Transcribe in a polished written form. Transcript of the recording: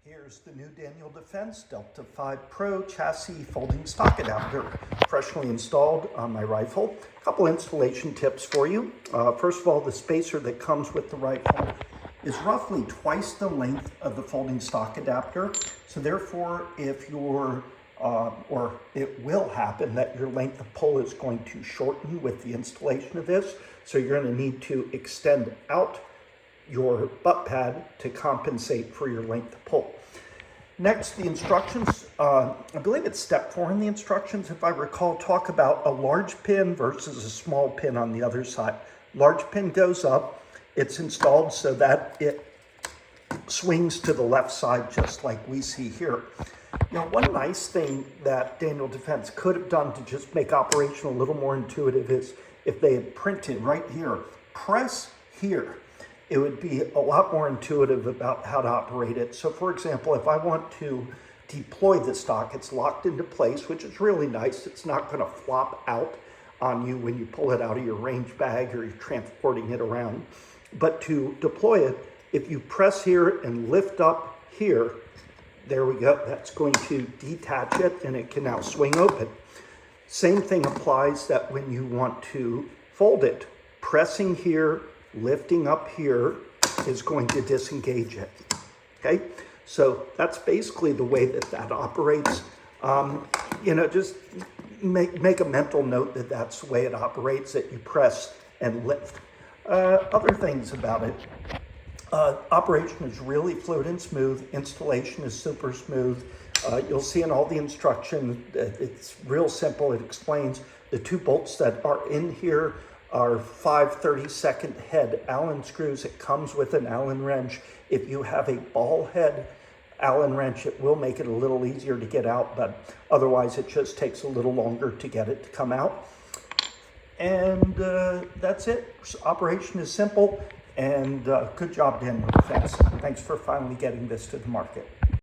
Here's the new Daniel Defense Delta 5 Pro chassis folding stock adapter, freshly installed on my rifle. A couple installation tips for you. First of all, the spacer that comes with the rifle is roughly twice the length of the folding stock adapter. So therefore, if you're, or it will happen that your length of pull is going to shorten with the installation of this. So you're going to need to extend out your butt pad to compensate for your length of pull. Next, the instructions, I believe it's step 4 in the instructions, if I recall, talk about a large pin versus a small pin on the other side. Large pin goes up, it's installed so that it swings to the left side just like we see here. Now, one nice thing that Daniel Defense could have done to just make operation a little more intuitive is if they had printed right here, press here. It would be a lot more intuitive about how to operate it. So for example, if I want to deploy the stock, it's locked into place, which is really nice. It's not going to flop out on you when you pull it out of your range bag or you're transporting it around. But to deploy it, if you press here and lift up here, there we go. That's going to detach it and it can now swing open. Same thing applies that when you want to fold it, pressing here, lifting up here is going to disengage it, okay? So that's basically the way that that operates. Just make a mental note that that's the way it operates, that you press and lift. Other things about it, operation is really fluid and smooth. Installation is super smooth. You'll see in all the instructions, it's real simple. It explains the 2 bolts that are in here are 5 32nd head Allen screws. It comes with an Allen wrench. If you have a ball head Allen wrench, it will make it a little easier to get out, but otherwise it just takes a little longer to get it to come out. And that's it. Operation is simple, and good job, Daniel Defense. Thanks for finally getting this to the market.